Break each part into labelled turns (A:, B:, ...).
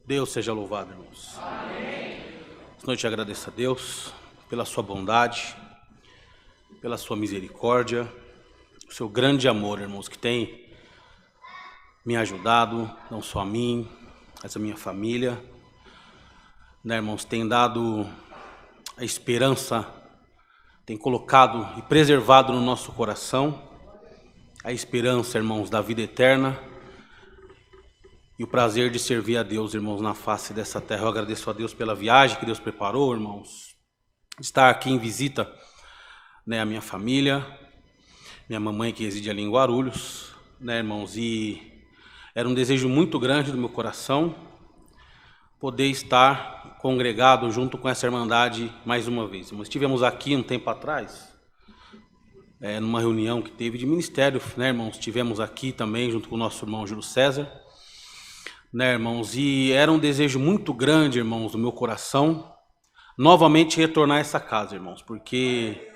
A: Deus seja louvado, irmãos. Amém. Esta noite eu agradeço a Deus pela sua bondade, pela sua misericórdia, o seu grande amor, irmãos, que tem me ajudado, não só a mim, mas a minha família, né, irmãos, tem dado a esperança, tem colocado e preservado no nosso coração a esperança, irmãos, da vida eterna e o prazer de servir a Deus, irmãos, na face dessa terra. Eu agradeço a Deus pela viagem que Deus preparou, irmãos, estar aqui em visita, né, a minha família, minha mamãe que reside ali em Guarulhos, né, irmãos, e era um desejo muito grande do meu coração poder estar congregado junto com essa irmandade mais uma vez. Nós estivemos aqui um tempo atrás, numa reunião que teve de ministério, né, irmãos, estivemos aqui também junto com o nosso irmão Júlio César, né, irmãos, e era um desejo muito grande, irmãos, do meu coração, novamente retornar a essa casa, irmãos, porque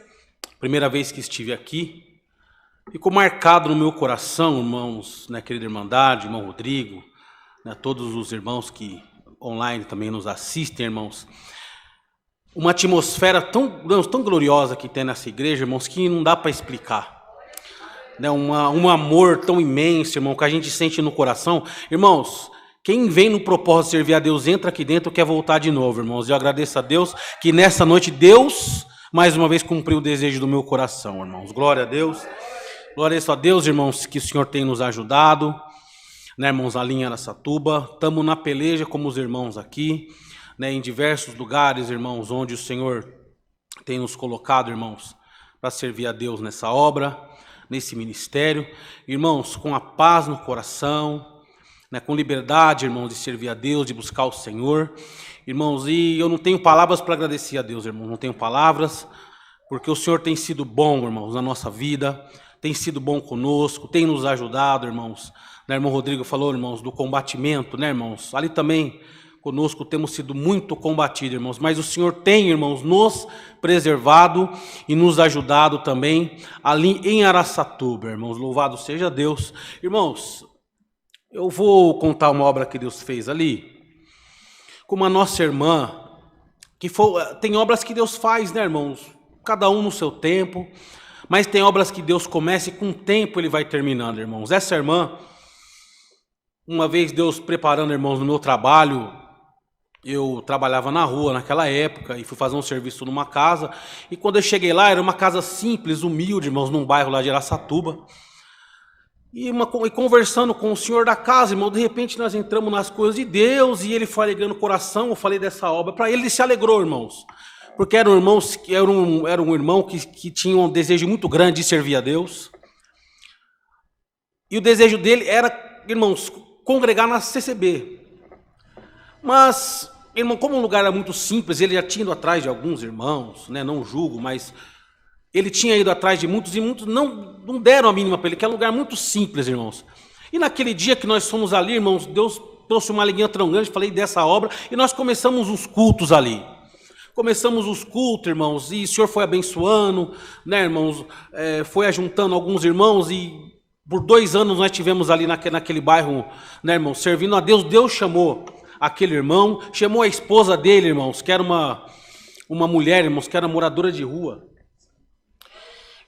A: a primeira vez que estive aqui, ficou marcado no meu coração, irmãos, né, querida irmandade, irmão Rodrigo, né, todos os irmãos que online também nos assistem, irmãos, uma atmosfera tão gloriosa que tem nessa igreja, irmãos, que não dá para explicar, né, um amor tão imenso, irmão, que a gente sente no coração, irmãos. Quem vem no propósito de servir a Deus, entra aqui dentro, quer voltar de novo, irmãos. Eu agradeço a Deus que nessa noite Deus, mais uma vez, cumpriu o desejo do meu coração, irmãos. Glória a Deus. Glória a Deus, irmãos, que o Senhor tem nos ajudado, né, irmãos, ali em Araçatuba. Estamos na peleja como os irmãos aqui, né, em diversos lugares, irmãos, onde o Senhor tem nos colocado, irmãos, para servir a Deus nessa obra, nesse ministério. Irmãos, com a paz no coração, né, com liberdade, irmãos, de servir a Deus, de buscar o Senhor, irmãos, e eu não tenho palavras para agradecer a Deus, irmãos, não tenho palavras, porque o Senhor tem sido bom, irmãos, na nossa vida, tem sido bom conosco, tem nos ajudado, irmãos, né, irmão Rodrigo falou, irmãos, do combatimento, né, irmãos, ali também conosco temos sido muito combatidos, irmãos, mas o Senhor tem, irmãos, nos preservado e nos ajudado também, ali em Araçatuba, irmãos, louvado seja Deus, irmãos. Eu vou contar uma obra que Deus fez ali, com uma nossa irmã, tem obras que Deus faz, né, irmãos? Cada um no seu tempo, mas tem obras que Deus começa e com o tempo Ele vai terminando, irmãos. Essa irmã, uma vez Deus preparando, irmãos, no meu trabalho, eu trabalhava na rua naquela época e fui fazer um serviço numa casa, e quando eu cheguei lá, era uma casa simples, humilde, irmãos, num bairro lá de Araçatuba. E conversando com o senhor da casa, irmão, de repente nós entramos nas coisas de Deus e ele foi alegrando o coração, eu falei dessa obra para ele, ele se alegrou, irmãos, porque era um irmão que tinha um desejo muito grande de servir a Deus, e o desejo dele era, irmãos, congregar na CCB, mas, irmão, como o lugar era muito simples, ele já tinha ido atrás de alguns irmãos, né, não julgo, mas ele tinha ido atrás de muitos e muitos não deram a mínima para ele, que é um lugar muito simples, irmãos. E naquele dia que nós fomos ali, irmãos, Deus trouxe uma alegria tão grande, falei dessa obra, e nós começamos os cultos ali. Começamos os cultos, irmãos, e o Senhor foi abençoando, né, irmãos, foi ajuntando alguns irmãos, e por 2 anos nós tivemos ali naquele bairro, né, irmãos, servindo a Deus. Deus chamou aquele irmão, chamou a esposa dele, irmãos, que era uma mulher, irmãos, que era moradora de rua.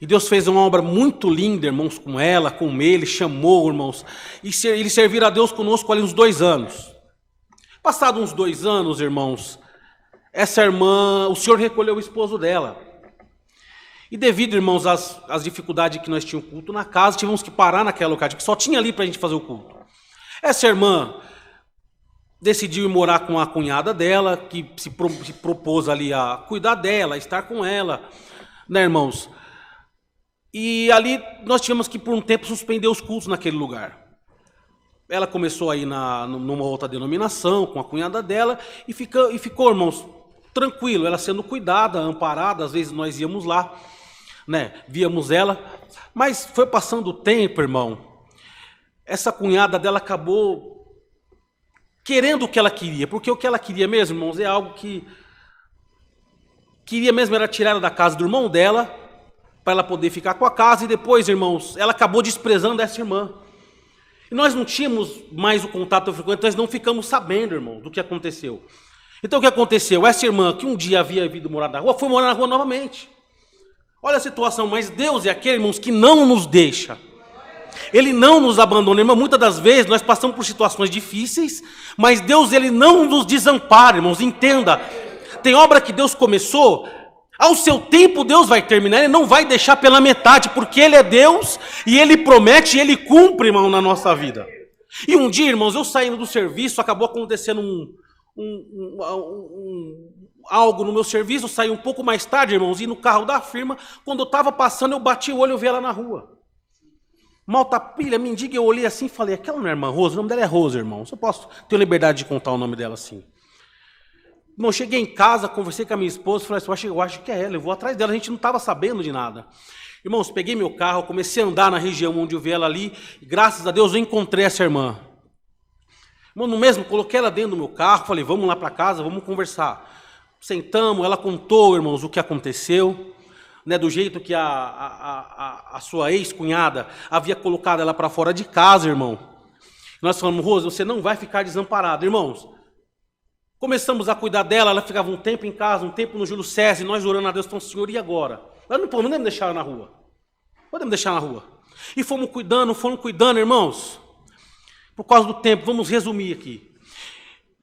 A: E Deus fez uma obra muito linda, irmãos, com ela, com ele, chamou, irmãos, e eles serviram a Deus conosco ali uns 2 anos. Passados uns 2 anos, irmãos, essa irmã, o Senhor recolheu o esposo dela. E devido, irmãos, às dificuldades que nós tínhamos culto na casa, tivemos que parar naquela localidade, que só tinha ali para a gente fazer o culto. Essa irmã decidiu ir morar com a cunhada dela, que se propôs ali a cuidar dela, a estar com ela, né, irmãos? E ali nós tivemos que, por um tempo, suspender os cultos naquele lugar. Ela começou a ir numa outra denominação, com a cunhada dela, e ficou, irmãos, tranquilo, ela sendo cuidada, amparada. Às vezes nós íamos lá, né, víamos ela, mas foi passando o tempo, irmão, essa cunhada dela acabou querendo o que ela queria, porque o que ela queria mesmo, irmãos, é algo que queria mesmo era tirar ela da casa do irmão dela, para ela poder ficar com a casa, e depois, irmãos, ela acabou desprezando essa irmã. E nós não tínhamos mais o contato frequente, nós não ficamos sabendo, irmão, do que aconteceu. Então o que aconteceu? Essa irmã que um dia havia vindo morar na rua, foi morar na rua novamente. Olha a situação, mas Deus é aquele, irmãos, que não nos deixa. Ele não nos abandona, irmão. Muitas das vezes nós passamos por situações difíceis, mas Deus, ele não nos desampara, irmãos. Entenda, tem obra que Deus começou, ao seu tempo Deus vai terminar, Ele não vai deixar pela metade, porque Ele é Deus e Ele promete e Ele cumpre, irmão, na nossa vida. E um dia, irmãos, eu saindo do serviço, acabou acontecendo algo no meu serviço, eu saí um pouco mais tarde, irmãos, e no carro da firma, quando eu estava passando, eu bati o olho e eu vi ela na rua. Maltapilha, mendiga, eu olhei assim e falei, aquela não é irmã Rosa? O nome dela é Rosa, irmão. Eu posso ter liberdade de contar o nome dela assim. Irmão, cheguei em casa, conversei com a minha esposa, falei assim, eu acho que é ela, eu vou atrás dela, a gente não estava sabendo de nada. Irmãos, peguei meu carro, comecei a andar na região onde eu vi ela ali, e graças a Deus eu encontrei essa irmã. Irmão, no mesmo, coloquei ela dentro do meu carro, falei, vamos lá para casa, vamos conversar. Sentamos, ela contou, irmãos, o que aconteceu. Né, do jeito que a sua ex-cunhada havia colocado ela para fora de casa, irmão. Nós falamos, Rosa, você não vai ficar desamparado. Irmãos, começamos a cuidar dela, ela ficava um tempo em casa, um tempo no Júlio César, e nós orando a Deus, falando, Senhor, e agora? Nós não podemos deixar ela na rua. Podemos deixar na rua. E fomos cuidando, irmãos. Por causa do tempo, vamos resumir aqui.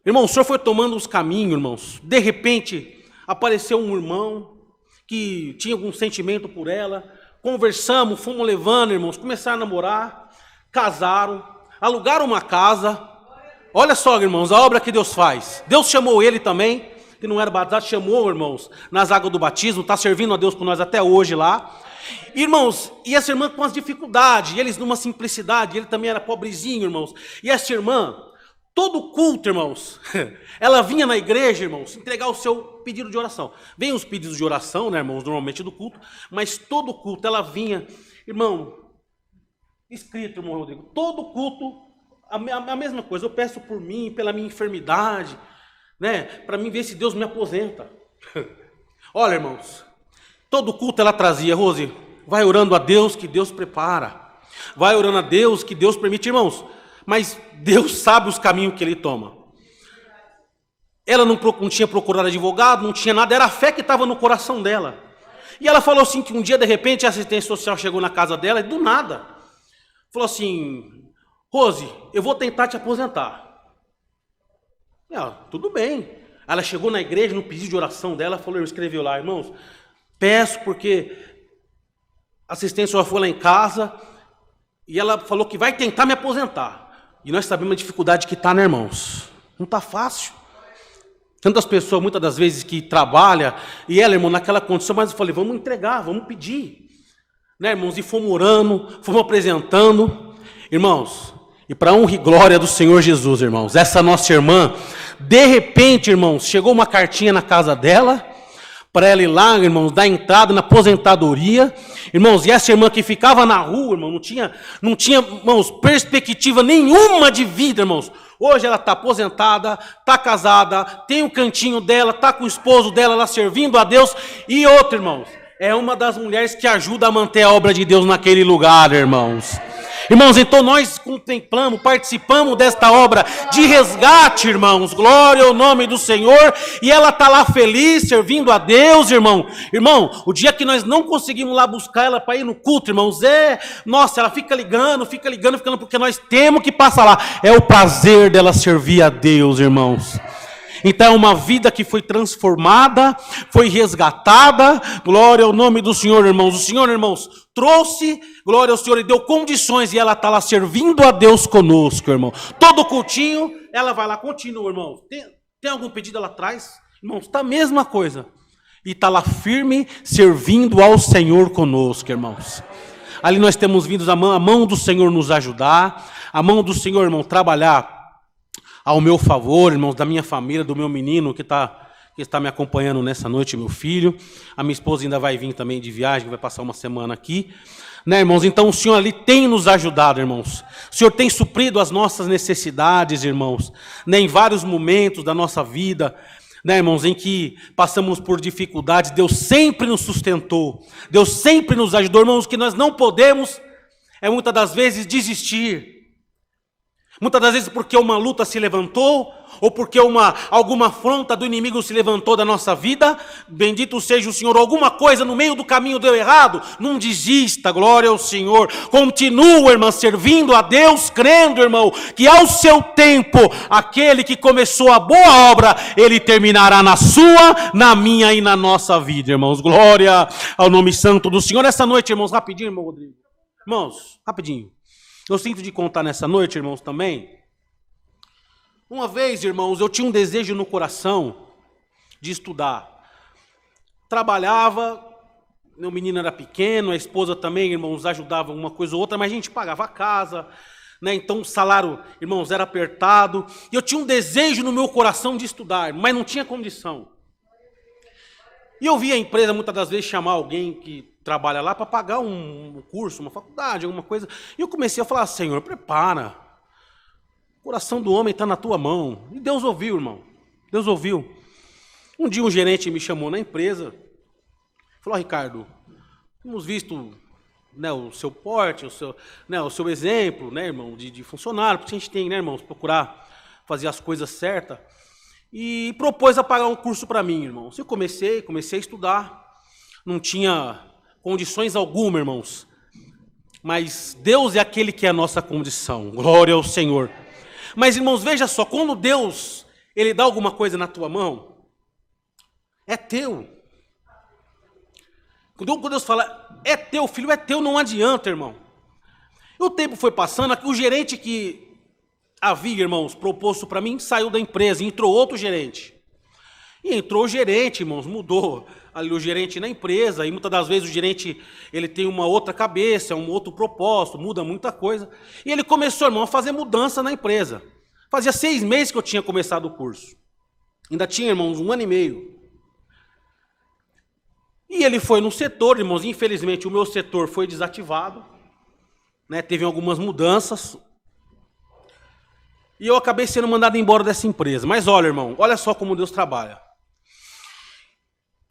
A: Irmão, o Senhor foi tomando os caminhos, irmãos. De repente, apareceu um irmão que tinha algum sentimento por ela, conversamos, fomos levando, irmãos, começaram a namorar, casaram, alugaram uma casa. Olha só, irmãos, a obra que Deus faz. Deus chamou ele também, que não era batizado, chamou, irmãos, nas águas do batismo, está servindo a Deus com nós até hoje lá. Irmãos, e essa irmã com as dificuldades, e eles numa simplicidade, ele também era pobrezinho, irmãos, e essa irmã, todo culto, irmãos, ela vinha na igreja, irmãos, entregar o seu pedido de oração. Vem os pedidos de oração, né, irmãos, normalmente do culto, mas todo culto ela vinha, irmão, escrito, irmão Rodrigo, todo culto, a mesma coisa, eu peço por mim, pela minha enfermidade, né, para mim ver se Deus me aposenta. Olha, irmãos, todo culto ela trazia, Rose, vai orando a Deus que Deus prepara, vai orando a Deus que Deus permite, irmãos, mas Deus sabe os caminhos que Ele toma. Ela não tinha procurado advogado, não tinha nada, era a fé que estava no coração dela. E ela falou assim que um dia, de repente, a assistência social chegou na casa dela e do nada falou assim, Rose, eu vou tentar te aposentar. Tudo bem. Ela chegou na igreja, no pedido de oração dela, falou, escreveu lá, irmãos, peço porque a assistência social foi lá em casa e ela falou que vai tentar me aposentar. E nós sabemos a dificuldade que está, né, irmãos? Não está fácil. Tantas pessoas, muitas das vezes, que trabalham, e ela, irmão, naquela condição, mas eu falei, vamos entregar, vamos pedir. Né, irmãos? E fomos orando, fomos apresentando. Irmãos, e para honra e glória do Senhor Jesus, irmãos, essa nossa irmã, de repente, irmãos, chegou uma cartinha na casa dela, para ela ir lá, irmãos, dar entrada na aposentadoria. Irmãos, e essa irmã que ficava na rua, irmão, não tinha, irmãos, perspectiva nenhuma de vida, irmãos. Hoje ela está aposentada, está casada, tem o cantinho dela, está com o esposo dela lá servindo a Deus. E outra, irmãos, é uma das mulheres que ajuda a manter a obra de Deus naquele lugar, irmãos. Irmãos, então nós contemplamos, participamos desta obra de resgate, irmãos, glória ao nome do Senhor, e ela está lá feliz, servindo a Deus, irmão. Irmão, o dia que nós não conseguimos lá buscar ela para ir no culto, irmãos, nossa, ela fica ligando, porque nós temos que passar lá. É o prazer dela servir a Deus, irmãos. Então é uma vida que foi transformada, foi resgatada, glória ao nome do Senhor, irmãos. O Senhor, irmãos, trouxe, glória ao Senhor, e deu condições, e ela está lá servindo a Deus conosco, irmão. Todo cultinho, ela vai lá, continua, irmão. Tem algum pedido lá atrás? Irmãos, está a mesma coisa. E está lá firme, servindo ao Senhor conosco, irmãos. Ali nós temos vindo a mão do Senhor nos ajudar, a mão do Senhor, irmão, trabalhar ao meu favor, irmãos, da minha família, do meu menino que está me acompanhando nessa noite, meu filho. A minha esposa ainda vai vir também de viagem, vai passar uma semana aqui. Né, irmãos? Então o Senhor ali tem nos ajudado, irmãos. O Senhor tem suprido as nossas necessidades, irmãos. Né, em vários momentos da nossa vida, né, irmãos, em que passamos por dificuldades, Deus sempre nos sustentou. Deus sempre nos ajudou, irmãos, que nós não podemos, muitas das vezes, desistir. Muitas das vezes porque uma luta se levantou, ou porque alguma afronta do inimigo se levantou da nossa vida. Bendito seja o Senhor. Alguma coisa no meio do caminho deu errado. Não desista, glória ao Senhor. Continua, irmã, servindo a Deus, crendo, irmão, que ao seu tempo, aquele que começou a boa obra, ele terminará na sua, na minha e na nossa vida, irmãos. Glória ao nome santo do Senhor. Essa noite, irmãos, rapidinho, irmão Rodrigo. Irmãos, rapidinho. Eu sinto de contar nessa noite, irmãos, também. Uma vez, irmãos, eu tinha um desejo no coração de estudar. Trabalhava, meu menino era pequeno, a esposa também, irmãos, ajudava uma coisa ou outra, mas a gente pagava a casa, né? Então o salário, irmãos, era apertado. E eu tinha um desejo no meu coração de estudar, mas não tinha condição. E eu via a empresa muitas das vezes chamar alguém que trabalha lá para pagar um curso, uma faculdade, alguma coisa. E eu comecei a falar, Senhor, prepara. O coração do homem está na tua mão. E Deus ouviu, irmão. Deus ouviu. Um dia um gerente me chamou na empresa. Falou, Ricardo, temos visto, né, o seu porte, o seu exemplo, né, irmão, de funcionário. Porque a gente tem, né, irmãos, procurar fazer as coisas certas. E propôs a pagar um curso para mim, irmãos. Eu comecei a estudar. Não tinha condições alguma, irmãos. Mas Deus é aquele que é a nossa condição. Glória ao Senhor. Mas, irmãos, veja só, quando Deus, Ele dá alguma coisa na tua mão, é teu. Quando Deus fala, é teu, filho, é teu, não adianta, irmão. E o tempo foi passando, o gerente que havia, irmãos, proposto para mim, saiu da empresa, entrou outro gerente. E entrou o gerente, irmãos, mudou ali o gerente na empresa, e muitas das vezes o gerente, ele tem uma outra cabeça, um outro propósito, muda muita coisa. E ele começou, irmão, a fazer mudança na empresa. Fazia 6 meses que eu tinha começado o curso. Ainda tinha, irmãos, 1 ano e meio. E ele foi no setor, irmãos, infelizmente o meu setor foi desativado, né, teve algumas mudanças. E eu acabei sendo mandado embora dessa empresa. Mas olha, irmão, olha só como Deus trabalha.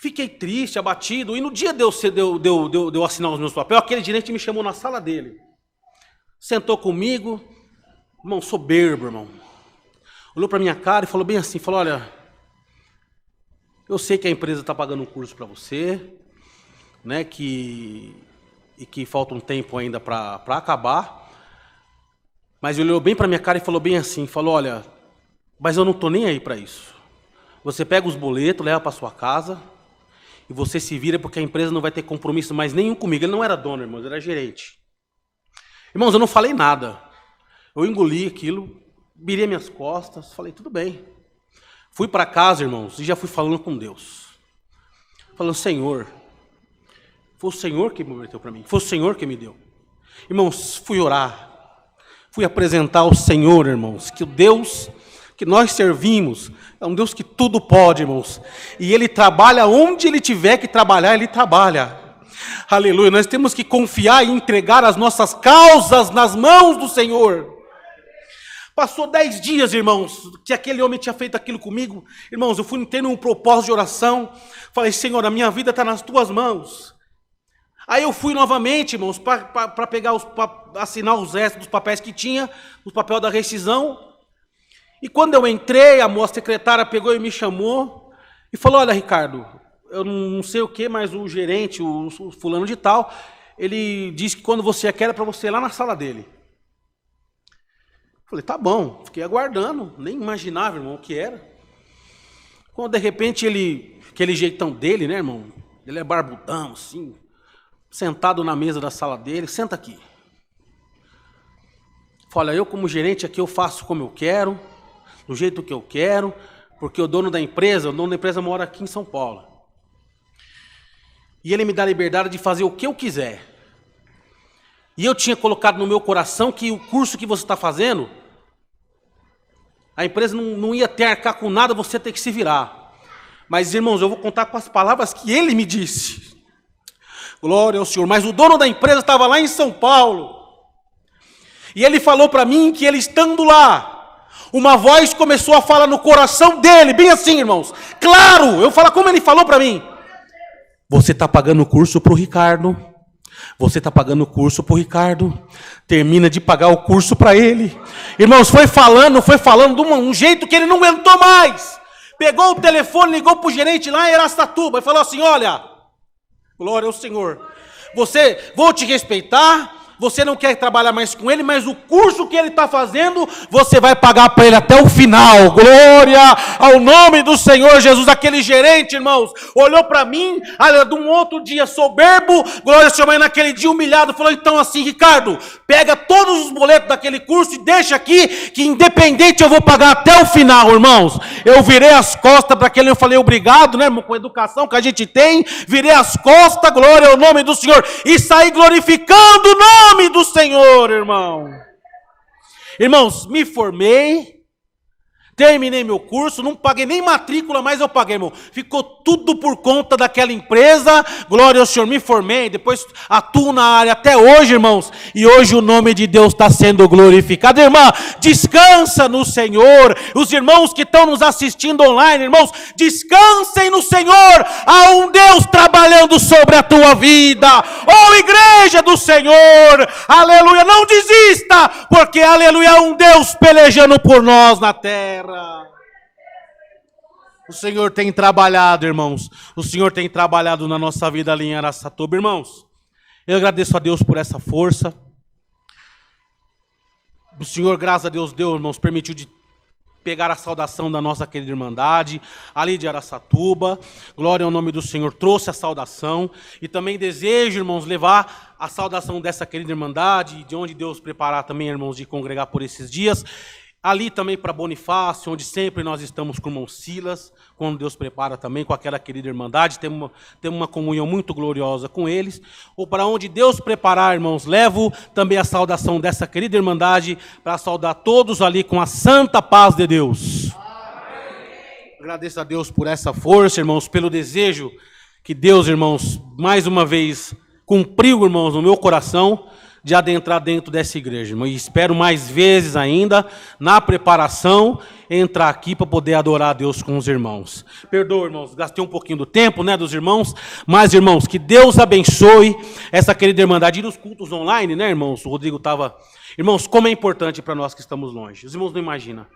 A: Fiquei triste, abatido, e no dia de eu assinar os meus papéis, aquele gerente me chamou na sala dele. Sentou comigo, irmão, soberbo, irmão. Olhou para minha cara e falou bem assim, falou, olha, eu sei que a empresa está pagando um curso para você, né, e que falta um tempo ainda para acabar, mas ele olhou bem para minha cara e falou bem assim, falou, olha, mas eu não estou nem aí para isso. Você pega os boletos, leva para sua casa, e você se vira porque a empresa não vai ter compromisso mais nenhum comigo. Ele não era dono, irmãos, ele era gerente. Irmãos, eu não falei nada. Eu engoli aquilo, virei minhas costas, falei, tudo bem. Fui para casa, irmãos, e já fui falando com Deus. Falando, Senhor, foi o Senhor que me prometeu para mim, foi o Senhor que me deu. Irmãos, fui orar, fui apresentar ao Senhor, irmãos, que o Deus que nós servimos é um Deus que tudo pode, irmãos. E Ele trabalha onde Ele tiver que trabalhar, Ele trabalha. Aleluia. Nós temos que confiar e entregar as nossas causas nas mãos do Senhor. Passou 10 dias, irmãos, que aquele homem tinha feito aquilo comigo. Irmãos, eu fui tendo um propósito de oração. Falei, Senhor, a minha vida está nas Tuas mãos. Aí eu fui novamente, irmãos, para pegar assinar os restos dos papéis que tinha, os papéis da rescisão. E quando eu entrei, a moça secretária pegou e me chamou e falou, olha, Ricardo, eu não sei o que, mas o gerente, o fulano de tal, ele disse que quando você quer é para você ir lá na sala dele. Falei, tá bom, fiquei aguardando, nem imaginava, irmão, o que era. Quando de repente aquele jeitão dele, né, irmão, ele é barbudão, assim, sentado na mesa da sala dele, senta aqui. Falei, eu como gerente aqui eu faço como eu quero, do jeito que eu quero, porque o dono da empresa mora aqui em São Paulo. E ele me dá a liberdade de fazer o que eu quiser. E eu tinha colocado no meu coração que o curso que você está fazendo, a empresa não ia ter arcar com nada, você tem que se virar. Mas, irmãos, eu vou contar com as palavras que ele me disse. Glória ao Senhor. Mas o dono da empresa estava lá em São Paulo. E ele falou para mim que ele estando lá, uma voz começou a falar no coração dele, bem assim, irmãos. Claro, eu falo como ele falou para mim. Você está pagando o curso para o Ricardo. Você está pagando o curso para o Ricardo. Termina de pagar o curso para ele. Irmãos, foi falando de um jeito que ele não aguentou mais. Pegou o telefone, ligou para o gerente lá em Araçatuba e falou assim: olha, glória ao Senhor, vou te respeitar. Você não quer trabalhar mais com ele, mas o curso que ele está fazendo, você vai pagar para ele até o final. Glória ao nome do Senhor Jesus. Aquele gerente, irmãos, olhou para mim, de um outro dia soberbo, glória ao Senhor, mas naquele dia humilhado, falou: então assim, Ricardo, pega todos os boletos daquele curso e deixa aqui, que independente eu vou pagar até o final, irmãos. Eu virei as costas para aquele, eu falei obrigado, né, irmão, com a educação que a gente tem, virei as costas, glória ao nome do Senhor, e saí glorificando o nome do Senhor, irmão. Irmãos, me formei, terminei meu curso, não paguei nem matrícula, mas eu paguei, irmão. Ficou tudo por conta daquela empresa. Glória ao Senhor, me formei, depois atuo na área até hoje, irmãos. E hoje o nome de Deus está sendo glorificado. Irmã, descansa no Senhor. Os irmãos que estão nos assistindo online, irmãos, descansem no Senhor. Há um Deus trabalhando sobre a tua vida. Oh, igreja do Senhor, aleluia, não desista, porque aleluia, há um Deus pelejando por nós na terra. O Senhor tem trabalhado, irmãos. O Senhor tem trabalhado na nossa vida ali em Araçatuba, irmãos. Eu agradeço a Deus por essa força. O Senhor, graças a Deus, irmãos, permitiu de pegar a saudação da nossa querida irmandade, ali de Araçatuba. Glória ao nome do Senhor, trouxe a saudação. E também desejo, irmãos, levar a saudação dessa querida irmandade, de onde Deus preparar também, irmãos, de congregar por esses dias. Ali também para Bonifácio, onde sempre nós estamos com o irmão Silas, quando Deus prepara também com aquela querida irmandade, temos uma comunhão muito gloriosa com eles. Ou para onde Deus preparar, irmãos, levo também a saudação dessa querida irmandade para saudar todos ali com a santa paz de Deus. Amém. Agradeço a Deus por essa força, irmãos, pelo desejo que Deus, irmãos, mais uma vez cumpriu, irmãos, no meu coração, de adentrar dentro dessa igreja, irmão. E espero mais vezes ainda, na preparação, entrar aqui para poder adorar a Deus com os irmãos. Perdoa, irmãos, gastei um pouquinho do tempo, né, dos irmãos, mas, irmãos, que Deus abençoe essa querida irmandade. E nos cultos online, né, irmãos, o Rodrigo estava... Irmãos, como é importante para nós que estamos longe. Os irmãos não imaginam,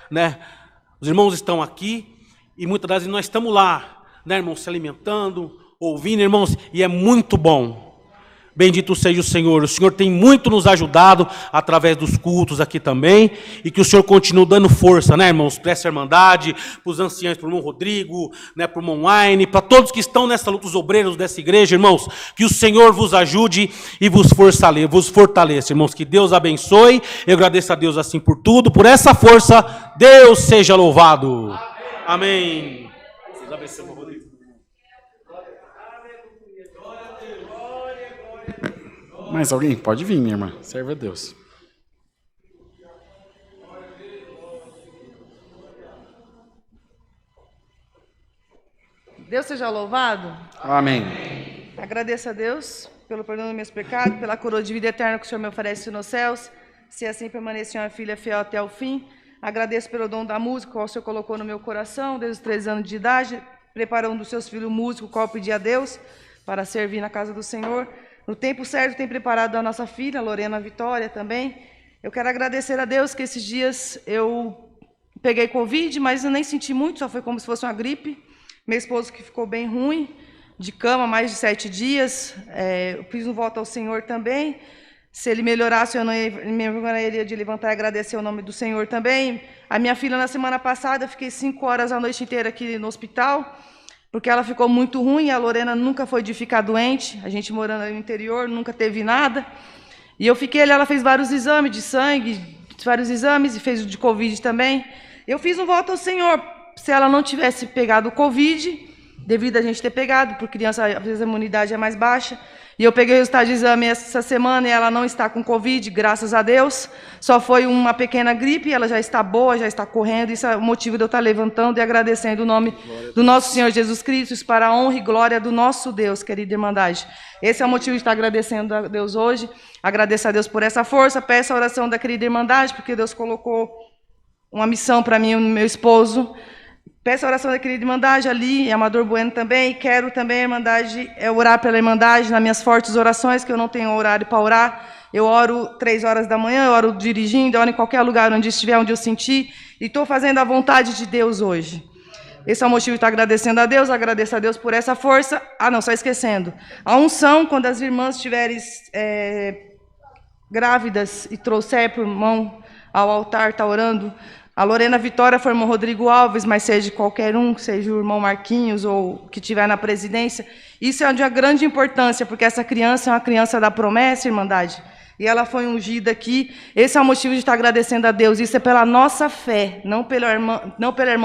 A: né? Os irmãos estão aqui e muitas das vezes nós estamos lá, né, irmãos, se alimentando, ouvindo, irmãos, e é muito bom. Bendito seja o Senhor tem muito nos ajudado através dos cultos aqui também, e que o Senhor continue dando força, né, irmãos, para essa irmandade, para os anciãos, para o irmão Rodrigo, né, para o irmão Wayne, para todos que estão nessa luta, os obreiros dessa igreja, irmãos, que o Senhor vos ajude e vos fortaleça, irmãos, que Deus abençoe. Eu agradeço a Deus assim por tudo, por essa força, Deus seja louvado. Amém. Deus abençoe, irmão Rodrigo.
B: Mais alguém? Pode vir, minha irmã. Serve a Deus.
C: Deus seja louvado.
B: Amém.
C: Agradeço a Deus pelo perdão dos meus pecados, pela coroa de vida eterna que o Senhor me oferece nos céus. Se assim permanecer uma filha fiel até o fim. Agradeço pelo dom da música, qual o Senhor colocou no meu coração, desde os 13 anos de idade. Preparou um dos seus filhos músico, qual eu pedi a Deus, para servir na casa do Senhor. No tempo certo tem preparado a nossa filha, Lorena Vitória também. Eu quero agradecer a Deus que esses dias eu peguei Covid, mas eu nem senti muito, só foi como se fosse uma gripe. Meu esposo que ficou bem ruim, de cama, mais de 7 dias. Eu fiz um voto ao Senhor também. Se ele melhorasse, eu não me envergonharia de levantar e agradecer o nome do Senhor também. A minha filha, na semana passada, eu fiquei 5 horas a noite inteira aqui no hospital, porque ela ficou muito ruim. A Lorena nunca foi de ficar doente, a gente morando no interior, nunca teve nada. E eu fiquei ali, ela fez vários exames de sangue, vários exames, e fez o de Covid também. Eu fiz um voto ao Senhor, se ela não tivesse pegado o Covid, devido a gente ter pegado, por criança às vezes a imunidade é mais baixa, e eu peguei o resultado de exame essa semana e ela não está com Covid, graças a Deus. Só foi uma pequena gripe, ela já está boa, já está correndo. Isso é o motivo de eu estar levantando e agradecendo o nome do nosso Senhor Jesus Cristo, isso para a honra e glória do nosso Deus, querida irmandade. Esse é o motivo de estar agradecendo a Deus hoje. Agradeço a Deus por essa força, peço a oração da querida irmandade, porque Deus colocou uma missão para mim e o meu esposo, Peço a oração da querida Irmandade ali, e Amador Bueno também. Quero também, Irmandade, orar pela Irmandade nas minhas fortes orações, que eu não tenho horário para orar. Eu oro 3 horas da manhã, eu oro dirigindo, eu oro em qualquer lugar onde estiver, onde eu sentir. E estou fazendo a vontade de Deus hoje. Esse é o motivo de estar agradecendo a Deus. Agradeço a Deus por essa força. Ah, não, só esquecendo. A unção, quando as irmãs estiverem grávidas e trouxer por mão ao altar, está orando. A Lorena Vitória foi o irmão Rodrigo Alves, mas seja qualquer um, seja o irmão Marquinhos ou que estiver na presidência. Isso é de uma grande importância, porque essa criança é uma criança da promessa, Irmandade. E ela foi ungida aqui. Esse é o motivo de estar agradecendo a Deus. Isso é pela nossa fé, não pelo irmão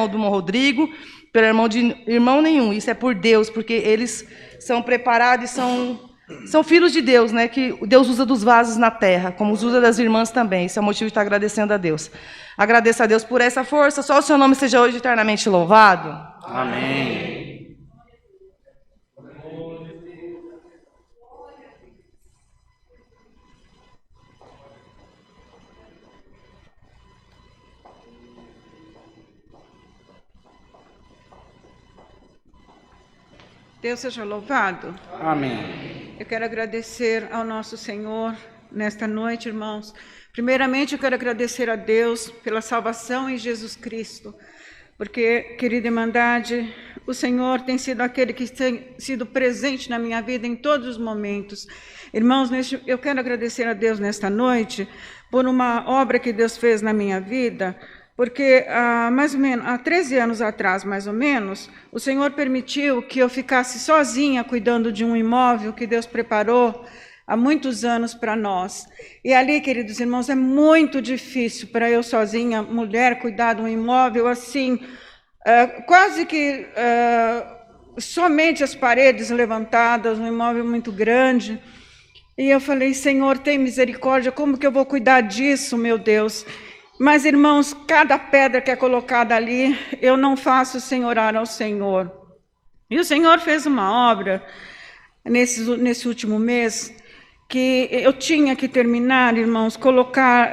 C: do irmão Rodrigo, pelo irmão de irmão nenhum. Isso é por Deus, porque eles são preparados e são filhos de Deus, né? Que Deus usa dos vasos na terra, como os usa das irmãs também. Esse é o motivo de estar agradecendo a Deus. Agradeço a Deus por essa força. Só o seu nome seja hoje eternamente louvado.
A: Amém.
D: Deus seja louvado.
B: Amém.
D: Eu quero agradecer ao nosso Senhor nesta noite, irmãos. Primeiramente, eu quero agradecer a Deus pela salvação em Jesus Cristo, porque, querida Irmandade, o Senhor tem sido aquele que tem sido presente na minha vida em todos os momentos. Irmãos, eu quero agradecer a Deus nesta noite por uma obra que Deus fez na minha vida, porque há 13 anos atrás, mais ou menos, o Senhor permitiu que eu ficasse sozinha cuidando de um imóvel que Deus preparou há muitos anos para nós. E ali, queridos irmãos, é muito difícil para eu sozinha, mulher, cuidar de um imóvel assim, quase que somente as paredes levantadas, um imóvel muito grande. E eu falei, Senhor, tem misericórdia, como que eu vou cuidar disso, meu Deus? Mas, irmãos, cada pedra que é colocada ali, eu não faço sem orar ao Senhor. E o Senhor fez uma obra nesse último mês, que eu tinha que terminar, irmãos, colocar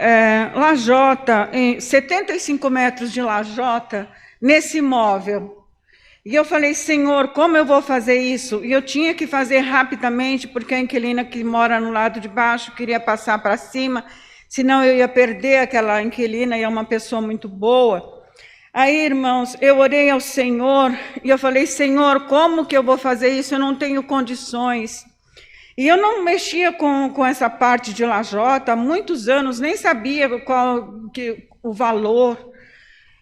D: lajota, 75 metros de lajota, nesse imóvel. E eu falei, Senhor, como eu vou fazer isso? E eu tinha que fazer rapidamente, porque a inquilina que mora no lado de baixo queria passar para cima, senão eu ia perder aquela inquilina, e é uma pessoa muito boa. Aí, irmãos, eu orei ao Senhor, e eu falei, Senhor, como que eu vou fazer isso? Eu não tenho condições. E eu não mexia com essa parte de lajota há muitos anos, nem sabia o valor.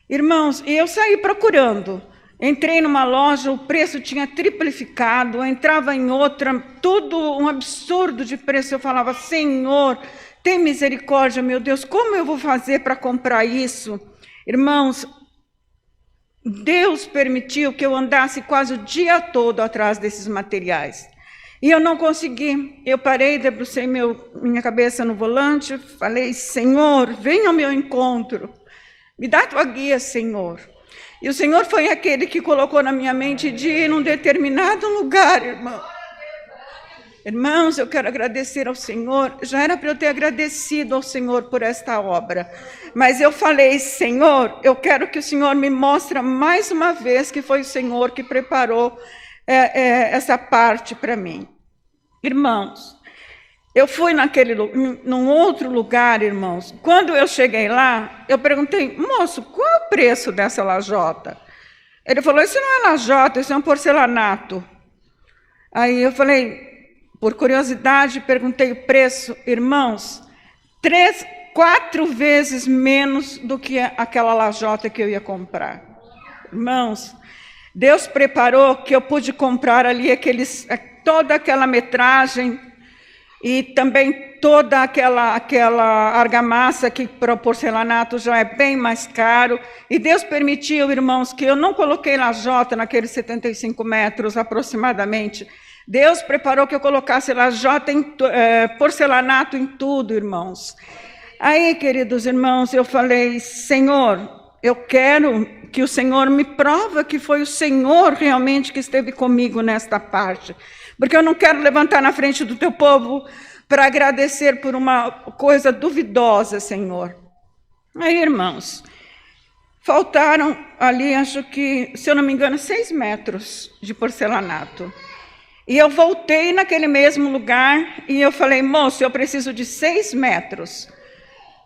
D: Irmãos, e eu saí procurando. Entrei numa loja, o preço tinha triplicado, entrava em outra, tudo um absurdo de preço. Eu falava, Senhor, tem misericórdia, meu Deus, como eu vou fazer para comprar isso? Irmãos, Deus permitiu que eu andasse quase o dia todo atrás desses materiais. E eu não consegui. Eu parei, debrucei minha cabeça no volante, falei, Senhor, venha ao meu encontro. Me dá a tua guia, Senhor. E o Senhor foi aquele que colocou na minha mente de ir num determinado lugar, irmão. Irmãos, eu quero agradecer ao Senhor. Já era para eu ter agradecido ao Senhor por esta obra. Mas eu falei, Senhor, eu quero que o Senhor me mostre mais uma vez que foi o Senhor que preparou essa parte para mim. Irmãos, eu fui num outro lugar, irmãos. Quando eu cheguei lá, eu perguntei, moço, qual é o preço dessa lajota? Ele falou, isso não é lajota, isso é um porcelanato. Aí eu falei, por curiosidade, perguntei o preço. Irmãos, 4 vezes menos do que aquela lajota que eu ia comprar. Irmãos, Deus preparou que eu pude comprar ali toda aquela metragem e também toda aquela argamassa que para o porcelanato já é bem mais caro. E Deus permitiu, irmãos, que eu não coloquei lajota naqueles 75 metros aproximadamente. Deus preparou que eu colocasse lajota porcelanato em tudo, irmãos. Aí, queridos irmãos, eu falei, Senhor, eu quero que o Senhor me prova que foi o Senhor realmente que esteve comigo nesta parte. Porque eu não quero levantar na frente do teu povo para agradecer por uma coisa duvidosa, Senhor. Aí, irmãos, faltaram ali, acho que, se eu não me engano, 6 metros de porcelanato. E eu voltei naquele mesmo lugar e eu falei, moço, eu preciso de 6 metros.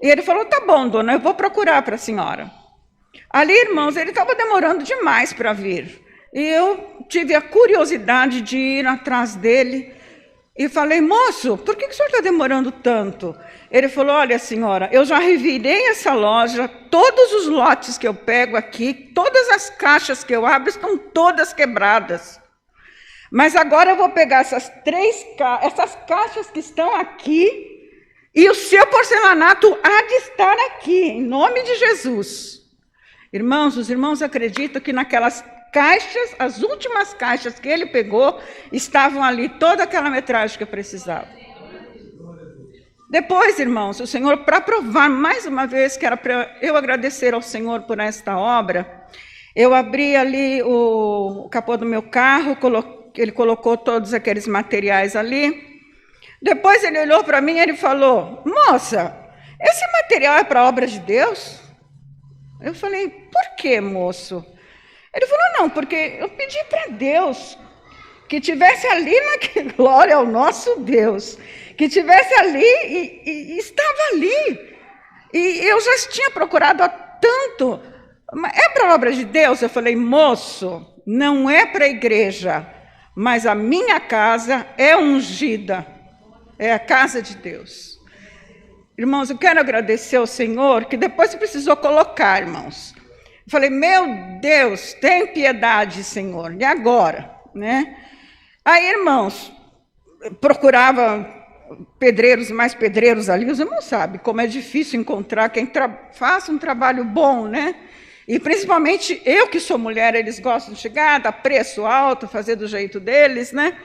D: E ele falou, tá bom, dona, eu vou procurar para a senhora. Ali, irmãos, ele estava demorando demais para vir. E eu tive a curiosidade de ir atrás dele e falei, moço, por que o senhor está demorando tanto? Ele falou, olha, senhora, eu já revirei essa loja, todos os lotes que eu pego aqui, todas as caixas que eu abro estão todas quebradas. Mas agora eu vou pegar essas caixas que estão aqui e o seu porcelanato há de estar aqui, em nome de Jesus. Irmãos, os irmãos acreditam que naquelas caixas, as últimas caixas que ele pegou, estavam ali toda aquela metragem que eu precisava. Depois, irmãos, o Senhor, para provar mais uma vez que era para eu agradecer ao Senhor por esta obra, eu abri ali o capô do meu carro, ele colocou todos aqueles materiais ali. Depois ele olhou para mim e ele falou, moça, esse material é para a obra de Deus? Eu falei, por quê, moço? Ele falou, não, porque eu pedi para Deus que tivesse ali naquela glória ao nosso Deus, que tivesse ali e estava ali. E eu já tinha procurado há tanto. É para a obra de Deus? Eu falei, moço, não é para a igreja, mas a minha casa é ungida, é a casa de Deus. Irmãos, eu quero agradecer ao Senhor, que depois precisou colocar, irmãos. Eu falei, meu Deus, tem piedade, Senhor, e agora? Né? Aí, irmãos, procurava mais pedreiros ali, os irmãos sabem como é difícil encontrar quem faça um trabalho bom, né? E principalmente eu que sou mulher, eles gostam de chegar, dar preço alto, fazer do jeito deles, né?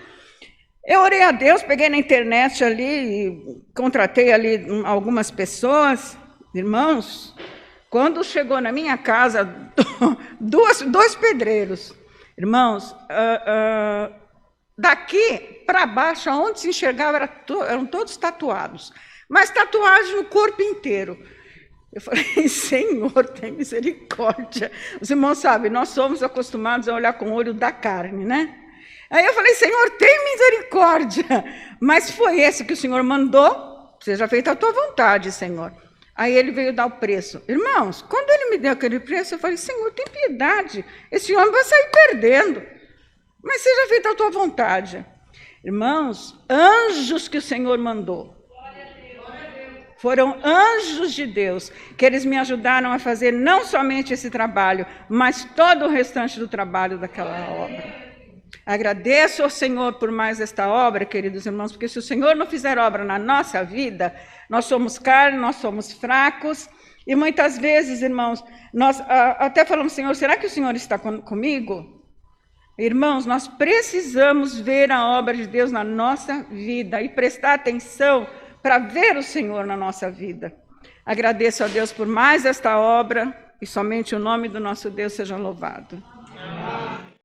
D: Eu orei a Deus, peguei na internet ali, contratei ali algumas pessoas, irmãos, quando chegou na minha casa, dois pedreiros, irmãos, daqui para baixo, aonde se enxergava, eram todos tatuados, mas tatuagem no corpo inteiro. Eu falei, Senhor, tem misericórdia. Os irmãos sabem, nós somos acostumados a olhar com o olho da carne, né? Aí eu falei, Senhor, tem misericórdia. Mas foi esse que o Senhor mandou, seja feita a tua vontade, Senhor. Aí ele veio dar o preço. Irmãos, quando ele me deu aquele preço, eu falei, Senhor, tem piedade. Esse homem vai sair perdendo. Mas seja feita a tua vontade. Irmãos, anjos que o Senhor mandou. Foram anjos de Deus que eles me ajudaram a fazer não somente esse trabalho, mas todo o restante do trabalho daquela obra. Agradeço ao Senhor por mais esta obra, queridos irmãos, porque se o Senhor não fizer obra na nossa vida, nós somos carne, nós somos fracos, e muitas vezes, irmãos, nós até falamos, Senhor, será que o Senhor está comigo? Irmãos, nós precisamos ver a obra de Deus na nossa vida e prestar atenção para ver o Senhor na nossa vida. Agradeço a Deus por mais esta obra e somente o nome do nosso Deus seja louvado.